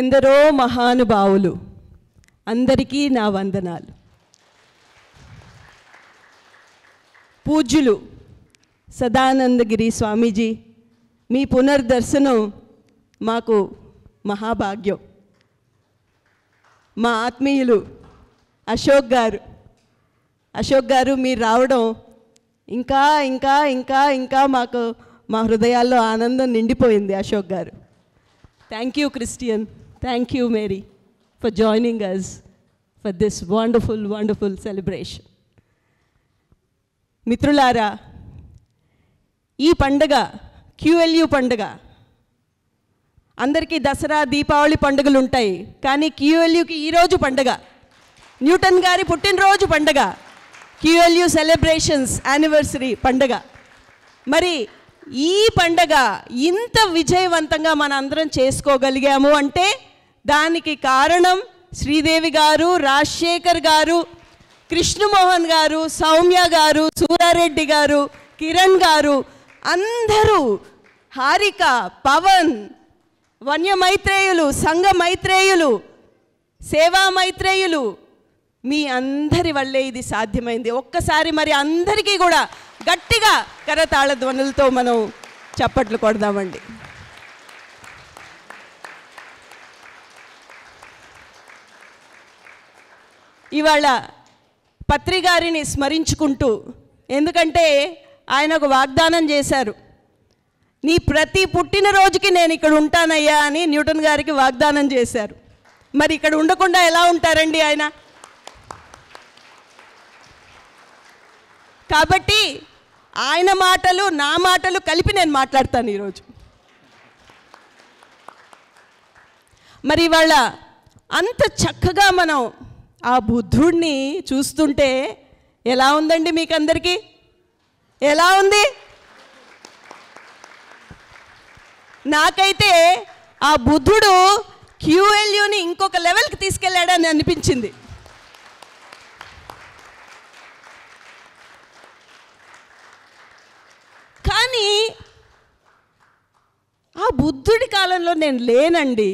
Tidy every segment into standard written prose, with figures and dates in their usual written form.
ఎందరో మహానుభావులు, అందరికీ నా వందనాలు. పూజ్యులు సదానందగిరి స్వామీజీ, మీ పునర్దర్శనం మాకు మహాభాగ్యం. మా ఆత్మీయులు అశోక్ గారు మీరు రావడం ఇంకా ఇంకా ఇంకా ఇంకా మాకు మా హృదయాల్లో ఆనందం నిండిపోయింది. అశోక్ గారు, thank you Christian, thank you Mary for joining us for this wonderful wonderful celebration. మిత్రులారా, ఈ పండుగ QLU పండుగ, అందరికీ దసరా దీపావళి పండుగలు ఉంటాయి, కానీ QLUకి ఈరోజు పండుగ, న్యూటన్ గారి పుట్టినరోజు పండుగ, QLU సెలబ్రేషన్స్ యానివర్సరీ పండుగ. మరి ఈ పండుగ ఇంత విజయవంతంగా మన అందరం చేసుకోగలిగాము అంటే దానికి కారణం శ్రీదేవి గారు, రాజశేఖర్ గారు, కృష్ణమోహన్ గారు, సౌమ్య గారు, సూరారెడ్డి గారు, కిరణ్ గారు, అందరూ, హారిక, పవన్, వన్య మైత్రేయులు, సంఘ మైత్రేయులు, సేవా మైత్రేయులు, మీ అందరి వల్లే ఇది సాధ్యమైంది. ఒక్కసారి మరి అందరికీ కూడా గట్టిగా కరతాళ ధ్వనులతో మనం చప్పట్లు కొడదామండి. ఇవాళ పత్రి గారిని స్మరించుకుంటూ, ఎందుకంటే ఆయన ఒక వాగ్దానం చేశారు, నీ ప్రతి పుట్టినరోజుకి నేను ఇక్కడ ఉంటానయ్యా అని న్యూటన్ గారికి వాగ్దానం చేశారు. మరి ఇక్కడ ఉండకుండా ఎలా ఉంటారండి ఆయన? కాబట్టి ఆయన మాటలు నా మాటలు కలిపి నేను మాట్లాడతాను ఈరోజు. మరి ఇవాళ అంత చక్కగా మనం ఆ బుద్ధుడిని చూస్తుంటే ఎలా ఉందండి మీకు అందరికీ? ఎలా ఉంది? నాకైతే ఆ బుద్ధుడు QLUని ఇంకొక లెవెల్కి తీసుకెళ్ళాడని అనిపించింది. కానీ ఆ బుద్ధుడి కాలంలో నేను లేనండి.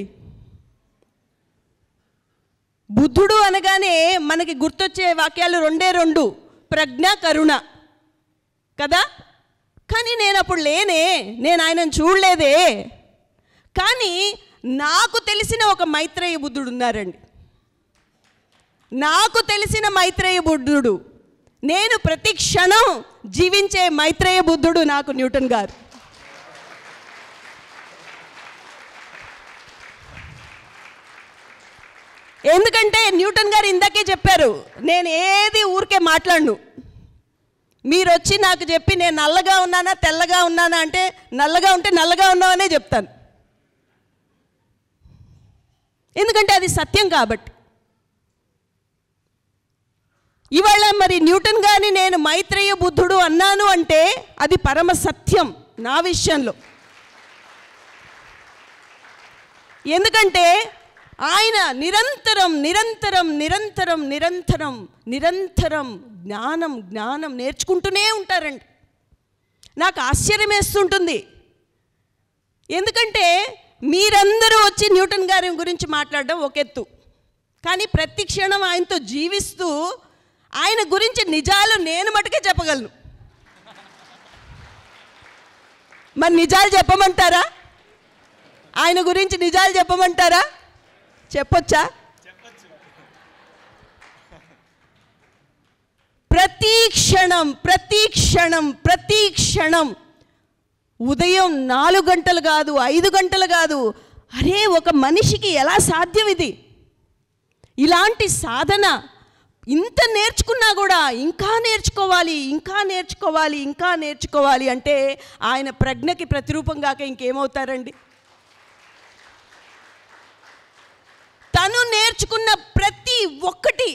బుద్ధుడు అనగానే మనకి గుర్తొచ్చే వాక్యాలు రెండు, ప్రజ్ఞ, కరుణ కదా. కానీ నేను అప్పుడు లేనే, నేను ఆయనను చూడలేదే. కానీ నాకు తెలిసిన ఒక మైత్రేయ బుద్ధుడు ఉన్నారండి. నాకు తెలిసిన మైత్రేయ బుద్ధుడు, నేను ప్రతి క్షణం జీవించే మైత్రేయ బుద్ధుడు నాకు న్యూటన్ గారు. ఎందుకంటే న్యూటన్ గారు ఇందాకే చెప్పారు, నేను ఏది ఊరికే మాట్లాడను. మీరు వచ్చి నాకు చెప్పి నేను నల్లగా ఉన్నానా తెల్లగా ఉన్నానా అంటే, నల్లగా ఉంటే నల్లగా ఉన్నావనే చెప్తాను, ఎందుకంటే అది సత్యం కాబట్టి. ఇవాళ మరి న్యూటన్ గారిని నేను మైత్రేయ బుద్ధుడు అన్నాను అంటే అది పరమ సత్యం నా విషయంలో. ఎందుకంటే ఆయన నిరంతరం నిరంతరం నిరంతరం నిరంతరం నిరంతరం జ్ఞానం జ్ఞానం నేర్చుకుంటూనే ఉంటారండి. నాకు ఆశ్చర్యం వేస్తుంటుంది. ఎందుకంటే మీరందరూ వచ్చి న్యూటన్ గారి గురించి మాట్లాడడం ఒక ఎత్తు, కానీ ప్రతి క్షణం ఆయనతో జీవిస్తూ ఆయన గురించి నిజాలు నేను మటుకే చెప్పగలను. మరి నిజాలు చెప్పమంటారా? ఆయన గురించి నిజాలు చెప్పమంటారా? చెప్పొచ్చా? ప్రతి క్షణం ప్రతి క్షణం ప్రతి క్షణం, ఉదయం 4 గంటలు కాదు, 5 గంటలు కాదు, అరే ఒక మనిషికి ఎలా సాధ్యం ఇది? ఇలాంటి సాధన ఇంత నేర్చుకున్నా కూడా ఇంకా నేర్చుకోవాలి ఇంకా నేర్చుకోవాలి ఇంకా నేర్చుకోవాలి అంటే ఆయన ప్రజ్ఞకి ప్రతిరూపం కాక ఇంకేమవుతారండి? తను నేర్చుకున్న ప్రతి ఒక్కటి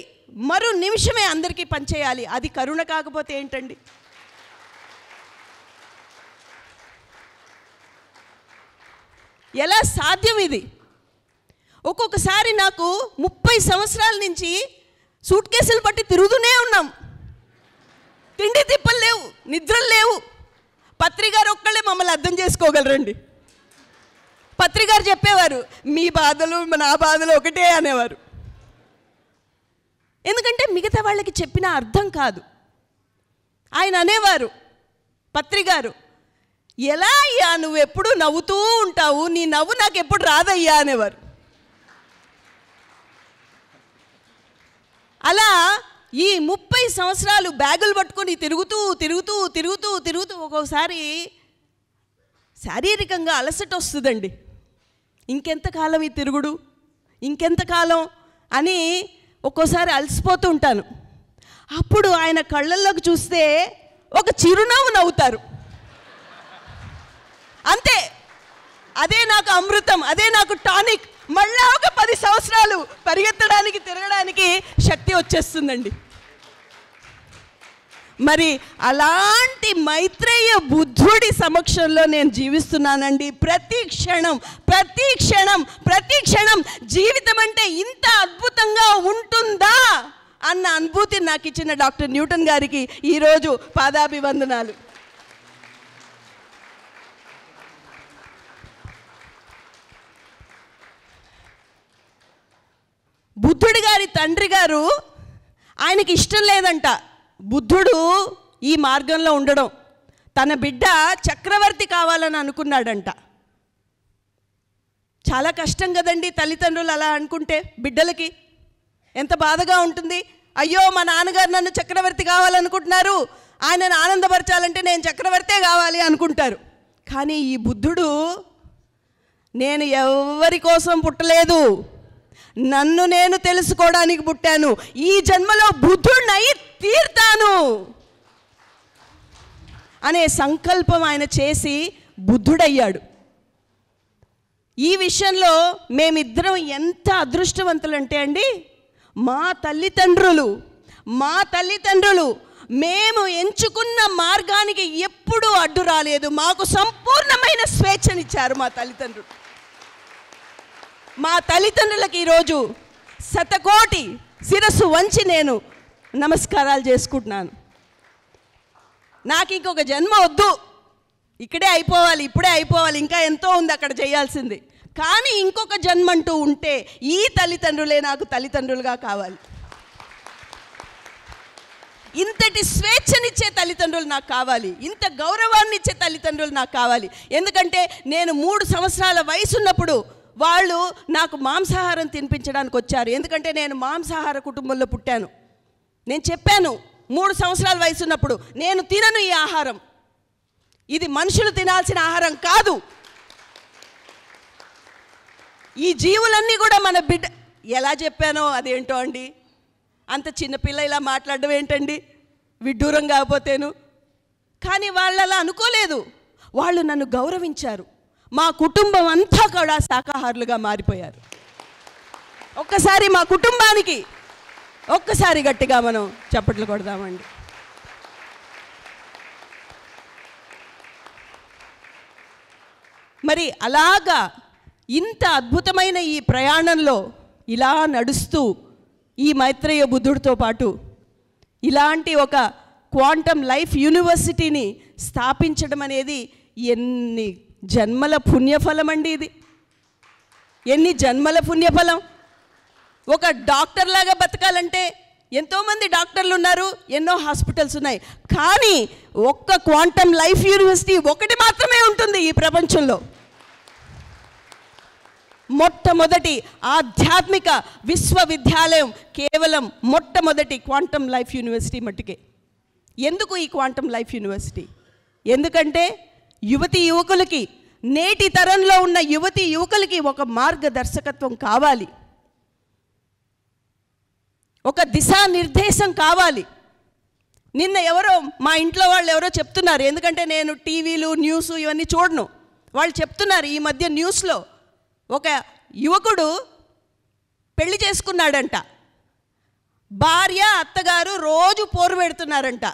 మరో నిమిషమే అందరికీ పనిచేయాలి. అది కరుణ కాకపోతే ఏంటండి? ఎలా సాధ్యం ఇది? ఒక్కొక్కసారి నాకు 30 సంవత్సరాల నుంచి సూట్ కేసులు పట్టి తిరుగుతూనే ఉన్నాం. తిండి తిప్పలు లేవు, నిద్రలు లేవు. పత్రిక గారు ఒక్కళ్ళే మమ్మల్ని అర్థం చేసుకోగలరండి. పత్రికారు చెప్పేవారు, మీ బాధలు నా బాధలు ఒకటే అనేవారు. ఎందుకంటే మిగతా వాళ్ళకి చెప్పిన అర్థం కాదు. ఆయన అనేవారు పత్రికారు, ఎలా అయ్యా నువ్వు ఎప్పుడు నవ్వుతూ ఉంటావు, నీ నవ్వు నాకు ఎప్పుడు రాదయ్యా అనేవారు. అలా ఈ 30 సంవత్సరాలు బ్యాగులు పట్టుకొని తిరుగుతూ తిరుగుతూ తిరుగుతూ తిరుగుతూ ఒక్కోసారి శారీరకంగా అలసట వస్తుందండి. ఇంకెంతకాలం ఈ తిరుగుడు, ఇంకెంతకాలం అని ఒక్కోసారి అలసిపోతూ ఉంటాను. అప్పుడు ఆయన కళ్ళల్లోకి చూస్తే ఒక చిరునవ్వు నవ్వుతారు, అంతే. అదే నాకు అమృతం, అదే నాకు టానిక్. మళ్ళా ఒక 10 సంవత్సరాలు పరిగెత్తడానికి తిరగడానికి శక్తి వచ్చేస్తుందండి. మరి అలాంటి మైత్రేయ బుద్ధుడి సమక్షంలో నేను జీవిస్తున్నానండి. ప్రతి క్షణం ప్రతి క్షణం ప్రతి క్షణం జీవితం అంటే ఇంత అద్భుతంగా ఉంటుందా అన్న అనుభూతి నాకు ఇచ్చిన డాక్టర్ న్యూటన్ గారికి ఈరోజు పాదాభివందనాలు. బుద్ధుడి గారి తండ్రి గారు, ఆయనకి ఇష్టం లేదంట బుద్ధుడు ఈ మార్గంలో ఉండడం. తన బిడ్డ చక్రవర్తి కావాలని అనుకున్నాడంట. చాలా కష్టం కదండి తల్లిదండ్రులు అలా అనుకుంటే. బిడ్డలకి ఎంత బాధగా ఉంటుంది. అయ్యో మా నాన్నగారు నన్ను చక్రవర్తి కావాలనుకుంటున్నారు, ఆయనను ఆనందపరచాలంటే నేను చక్రవర్తే కావాలి అనుకుంటారు. కానీ ఈ బుద్ధుడు, నేను ఎవరి కోసం పుట్టలేదు, నన్ను నేను తెలుసుకోవడానికి పుట్టాను, ఈ జన్మలో బుద్ధుడినై తీర్తాను అనే సంకల్పం ఆయన చేసి బుద్ధుడయ్యాడు. ఈ విషయంలో మేమిద్దరం ఎంత అదృష్టవంతులంటే అండి, మా తల్లిదండ్రులు మేము ఎంచుకున్న మార్గానికి ఎప్పుడూ అడ్డు రాలేదు. మాకు సంపూర్ణమైన స్వేచ్ఛనిచ్చారు మా తల్లిదండ్రులు. మా తల్లిదండ్రులకు ఈరోజు శతకోటి శిరస్సు వంచి నేను నమస్కారాలు చేసుకుంటున్నాను. నాకు ఇంకొక జన్మ వద్దు, ఇక్కడే అయిపోవాలి, ఇప్పుడే అయిపోవాలి, ఇంకా ఎంతో ఉంది అక్కడ చేయాల్సింది. కానీ ఇంకొక జన్మ అంటూ ఉంటే ఈ తల్లిదండ్రులే నాకు తల్లిదండ్రులుగా కావాలి. ఇంతటి స్వేచ్ఛనిచ్చే తల్లిదండ్రులు నాకు కావాలి, ఇంత గౌరవాన్ని ఇచ్చే తల్లిదండ్రులు నాకు కావాలి. ఎందుకంటే నేను 3 సంవత్సరాల వయసు ఉన్నప్పుడు వాళ్ళు నాకు మాంసాహారం తినిపించడానికి వచ్చారు. ఎందుకంటే నేను మాంసాహార కుటుంబంలో పుట్టాను. నేను చెప్పాను 3 సంవత్సరాల వయసు ఉన్నప్పుడు, నేను తినను ఈ ఆహారం, ఇది మనుషులు తినాల్సిన ఆహారం కాదు, ఈ జీవులన్నీ కూడా మన బిడ్డ. ఎలా చెప్పానో అదేంటో అండి, అంత చిన్నపిల్ల ఇలా మాట్లాడడం ఏంటండి, విడ్డూరం కాకపోతేను. కానీ వాళ్ళు అలా అనుకోలేదు, వాళ్ళు నన్ను గౌరవించారు. మా కుటుంబం అంతా కూడా శాకాహారులుగా మారిపోయారు. ఒక్కసారి మా కుటుంబానికి ఒక్కసారి గట్టిగా మనం చప్పట్లు కొడదామండి. మరి అలాగా ఇంత అద్భుతమైన ఈ ప్రయాణంలో ఇలా నడుస్తూ ఈ మైత్రేయ బుద్ధుడితో పాటు ఇలాంటి ఒక క్వాంటమ్ లైఫ్ యూనివర్సిటీని స్థాపించడం అనేది ఎన్ని జన్మల పుణ్యఫలం అండి. ఇది ఎన్ని జన్మల పుణ్యఫలం. ఒక డాక్టర్ లాగా బతకాలంటే ఎంతోమంది డాక్టర్లు ఉన్నారు, ఎన్నో హాస్పిటల్స్ ఉన్నాయి. కానీ ఒక్క క్వాంటమ్ లైఫ్ యూనివర్సిటీ ఒకటి మాత్రమే ఉంటుంది ఈ ప్రపంచంలో. మొట్టమొదటి ఆధ్యాత్మిక విశ్వవిద్యాలయం కేవలం మొట్టమొదటి క్వాంటమ్ లైఫ్ యూనివర్సిటీ మట్టుకే. ఎందుకు ఈ క్వాంటమ్ లైఫ్ యూనివర్సిటీ? ఎందుకంటే యువతి యువకులకి, నేటి తరంలో ఉన్న యువతి యువకులకి ఒక మార్గదర్శకత్వం కావాలి, ఒక దిశానిర్దేశం కావాలి. నిన్న ఎవరో మా ఇంట్లో వాళ్ళు ఎవరో చెప్తున్నారు, ఎందుకంటే నేను టీవీలు న్యూస్ ఇవన్నీ చూడను. వాళ్ళు చెప్తున్నారు ఈ మధ్య న్యూస్లో ఒక యువకుడు పెళ్లి చేసుకున్నాడంట, భార్య అత్తగారు రోజు పోరు పెడుతున్నారంట.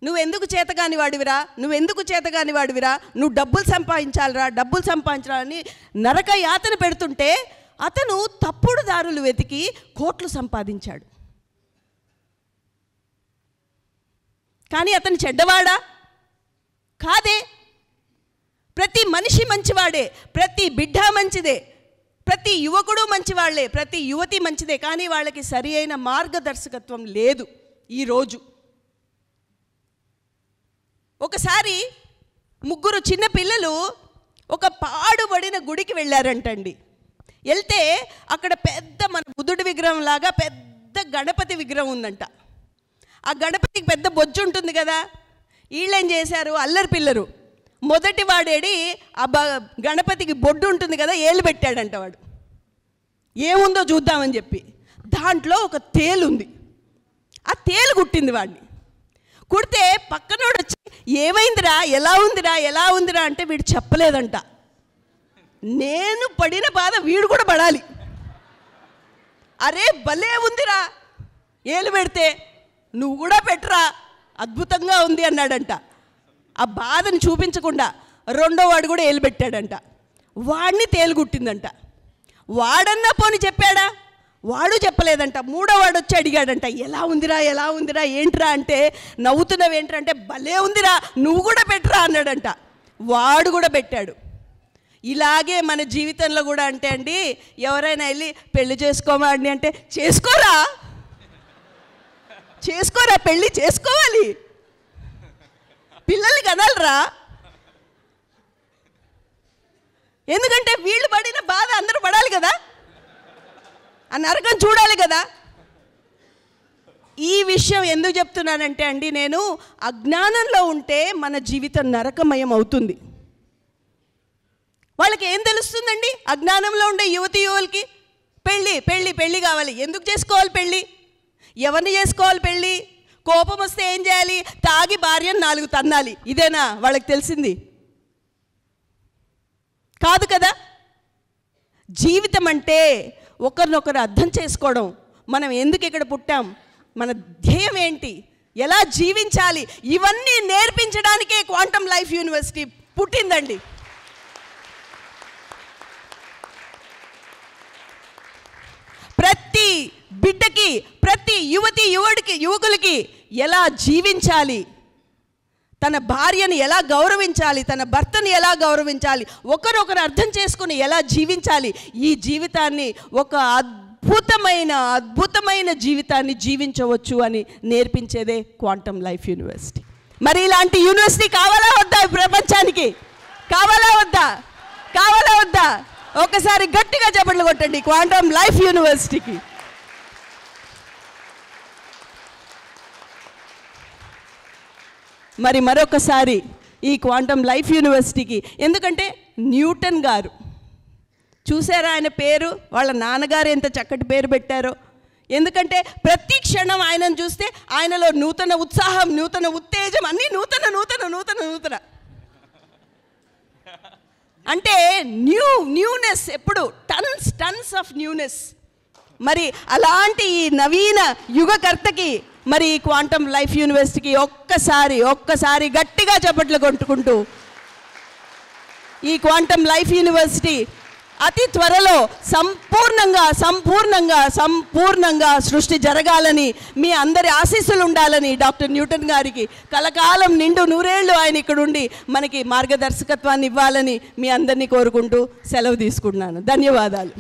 నువ్వెందుకు చేతగాని వాడివిరా, నువ్వెందుకు చేతగాని వాడివిరా, నువ్వు డబ్బులు సంపాదించాలిరా, డబ్బులు సంపాదించాలని నరక యాతన పెడుతుంటే అతను తప్పుడు దారులు వెతికి కోట్లు సంపాదించాడు. కానీ అతను చెడ్డవాడా? కాదే. ప్రతి మనిషి మంచివాడే, ప్రతి బిడ్డ మంచిదే, ప్రతి యువకుడు మంచివాళ్లే, ప్రతి యువతి మంచిదే. కానీ వాళ్ళకి సరి అయిన మార్గదర్శకత్వం లేదు ఈరోజు. ఒకసారి 3 చిన్న పిల్లలు ఒక పాడుబడిన గుడికి వెళ్ళారంటండి. వెళ్తే అక్కడ పెద్ద మన బుద్ధుడి విగ్రహం లాగా పెద్ద గణపతి విగ్రహం ఉందంట. ఆ గణపతికి పెద్ద బొజ్జు ఉంటుంది కదా. వీళ్ళేం చేశారు, అల్లరి పిల్లరు, మొదటి వాడేడి ఆ గణపతికి బొడ్డు ఉంటుంది కదా, ఏళ్ళు పెట్టాడంట. వాడు ఏముందో చూద్దామని చెప్పి దాంట్లో ఒక తేలు ఉంది. ఆ తేలు కుట్టింది వాడిని. కుడితే పక్కనోడు వచ్చి ఏమైందిరా, ఎలా ఉందిరా అంటే వీడు చెప్పలేదంట. నేను పడిన బాధ వీడు కూడా పడాలి. అరే భలే ఉందిరా, ఏలు పెడితే నువ్వు కూడా పెట్టరా, అద్భుతంగా ఉంది అన్నాడంట. ఆ బాధను చూపించకుండా రెండో వాడు కూడా ఏలు పెట్టాడంట. వాడిని తేలు కుట్టిందంట. వాడన్నా పోని చెప్పాడా, వాడు చెప్పలేదంట. మూడో వాడు వచ్చి అడిగాడంట, ఎలా ఉందిరా ఏంట్రా అంటే, నవ్వుతున్నావు ఏంట్రా అంటే, భలే ఉందిరా నువ్వు కూడా పెట్టరా అన్నాడంట. వాడు కూడా పెట్టాడు. ఇలాగే మన జీవితంలో కూడా అంటే అండి, ఎవరైనా వెళ్ళి పెళ్లి చేసుకోమాడి అంటే చేసుకోరా పెళ్ళి చేసుకోవాలి, పిల్లల్ని కనాలరా. ఎందుకంటే వీళ్ళు పడిన బాధ అందరూ పడాలి కదా, ఆ నరకం చూడాలి కదా. ఈ విషయం ఎందుకు చెప్తున్నానంటే అండి, నేను అజ్ఞానంలో ఉంటే మన జీవితం నరకమయం అవుతుంది. వాళ్ళకి ఏం తెలుస్తుందండి అజ్ఞానంలో ఉండే యువతి యువకులకి? పెళ్ళి కావాలి. ఎందుకు చేసుకోవాలి పెళ్ళి? ఎవరిని చేసుకోవాలి పెళ్ళి? కోపం వస్తే ఏం చేయాలి? తాగి భార్యను 4 తన్నాలి. ఇదేనా వాళ్ళకి తెలిసింది? కాదు కదా. జీవితం అంటే ఒకరినొకరు అర్థం చేసుకోవడం, మనం ఎందుకు ఇక్కడ పుట్టాం, మన ధ్యేయం ఏంటి, ఎలా జీవించాలి, ఇవన్నీ నేర్పించడానికే క్వాంటమ్ లైఫ్ యూనివర్సిటీ పుట్టిందండి. ప్రతి బిడ్డకి, ప్రతి యువకులకి ఎలా జీవించాలి, తన భార్యని ఎలా గౌరవించాలి, తన భర్తని ఎలా గౌరవించాలి, ఒకరొకరు అర్థం చేసుకుని ఎలా జీవించాలి, ఈ జీవితాన్ని ఒక అద్భుతమైన జీవితాన్ని జీవించవచ్చు అని నేర్పించేదే క్వాంటమ్ లైఫ్ యూనివర్సిటీ. మరి ఇలాంటి యూనివర్సిటీ కావాలా వద్దా ప్రపంచానికి? కావాలా వద్దా? ఒకసారి గట్టిగా చప్పట్లు కొట్టండి క్వాంటమ్ లైఫ్ యూనివర్సిటీకి. మరి మరొకసారి ఈ క్వాంటమ్ లైఫ్ యూనివర్సిటీకి, ఎందుకంటే న్యూటన్ గారు చూసారా ఆయన పేరు, వాళ్ళ నాన్నగారు ఎంత చక్కటి పేరు పెట్టారో. ఎందుకంటే ప్రతి క్షణం ఆయనను చూస్తే ఆయనలో నూతన ఉత్సాహం, నూతన ఉత్తేజం, అన్నీ నూతన అంటే న్యూనెస్, ఎప్పుడు టన్స్ ఆఫ్ న్యూనెస్. మరి అలాంటి ఈ నవీన యుగకర్తకి మరి ఈ క్వాంటమ్ లైఫ్ యూనివర్సిటీకి ఒక్కసారి గట్టిగా చప్పట్లు కొట్టుకుంటూ, ఈ క్వాంటమ్ లైఫ్ యూనివర్సిటీ అతి త్వరలో సంపూర్ణంగా సృష్టి జరగాలని, మీ అందరి ఆశీస్సులు ఉండాలని, డాక్టర్ న్యూటన్ గారికి కలకాలం నిండు 100 ఏళ్ళు ఆయన ఇక్కడ ఉండి మనకి మార్గదర్శకత్వాన్ని ఇవ్వాలని మీ అందరినీ కోరుకుంటూ సెలవు తీసుకుంటున్నాను. ధన్యవాదాలు.